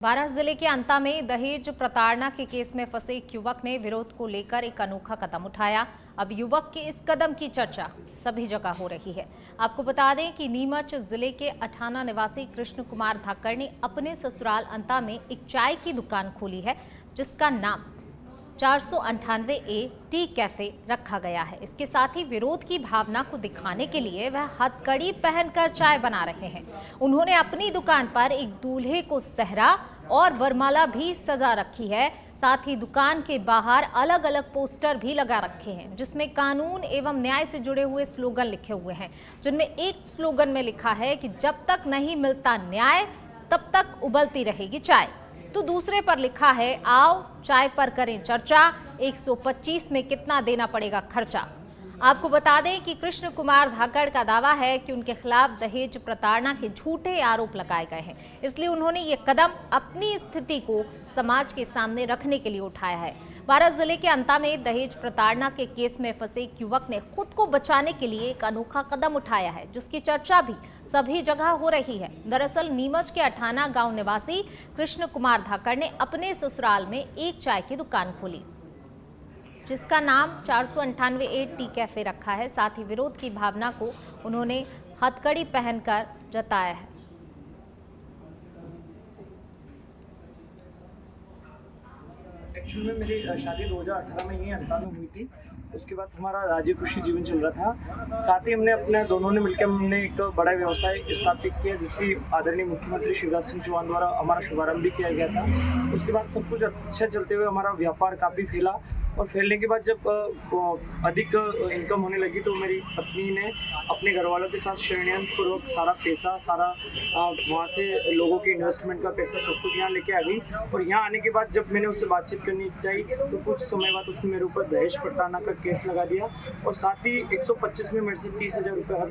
बारां जिले के अंता में दहेज प्रताड़ना के केस में फंसे एक युवक ने विरोध को लेकर एक अनोखा कदम उठाया। अब युवक के इस कदम की चर्चा सभी जगह हो रही है। आपको बता दें कि नीमच जिले के अठाना निवासी कृष्ण कुमार धाकड़ ने अपने ससुराल अंता में एक चाय की दुकान खोली है, जिसका नाम 498A टी कैफे रखा गया है। इसके साथ ही विरोध की भावना को दिखाने के लिए वह हथकड़ी पहनकर चाय बना रहे हैं। उन्होंने अपनी दुकान पर एक दूल्हे को सेहरा और वरमाला भी सजा रखी है। साथ ही दुकान के बाहर अलग अलग पोस्टर भी लगा रखे हैं, जिसमें कानून एवं न्याय से जुड़े हुए स्लोगन लिखे हुए हैं, जिनमें एक स्लोगन में लिखा है कि जब तक नहीं मिलता न्याय तब तक उबलती रहेगी चाय। तो दूसरे पर लिखा है, आओ चाय पर करें चर्चा, 125 में कितना देना पड़ेगा खर्चा। आपको बता दें कि कृष्ण कुमार धाकड़ का दावा है कि उनके खिलाफ दहेज प्रताड़ना के झूठे आरोप लगाए गए हैं, इसलिए उन्होंने ये कदम अपनी स्थिति को समाज के सामने रखने के लिए उठाया है। बारां जिले के अंता में दहेज प्रताड़ना के केस में फंसे एक युवक ने खुद को बचाने के लिए एक अनोखा कदम उठाया है, जिसकी चर्चा भी सभी जगह हो रही है। दरअसल नीमच के अठाना गांव निवासी कृष्ण कुमार धाकड़ ने अपने ससुराल में एक चाय की दुकान खोली, जिसका नाम 498A टी कैफे रखा है। साथ ही विरोध की भावना को उन्होंने हथकड़ी पहनकर जताया है। एक्चुअल में मेरी शादी 2018 में ही अंता में हुई थी। उसके बाद हमारा राजी खुशी जीवन चल रहा था। साथ ही हमने अपने दोनों ने मिलकर हमने एक बड़ा व्यवसाय स्थापित किया, जिसकी आदरणीय मुख्यमंत्री शिवराज सिंह चौहान द्वारा हमारा शुभारंभ भी किया गया था। उसके बाद सब कुछ अच्छा चलते हुए हमारा व्यापार काफ़ी फैला, और फैलने के बाद जब अधिक इनकम होने लगी तो मेरी पत्नी ने अपने घर वालों के साथ षड्यंत्रपूर्वक सारा पैसा वहाँ से लोगों के इन्वेस्टमेंट का पैसा सब कुछ यहाँ लेके आ गई। और यहाँ आने के बाद जब मैंने उससे बातचीत करनी चाहिए तो कुछ समय बाद उसने मेरे ऊपर दहेज प्रताड़ना का केस लगा दिया, और साथ ही 125 में मेरे से 30,000 रुपये हर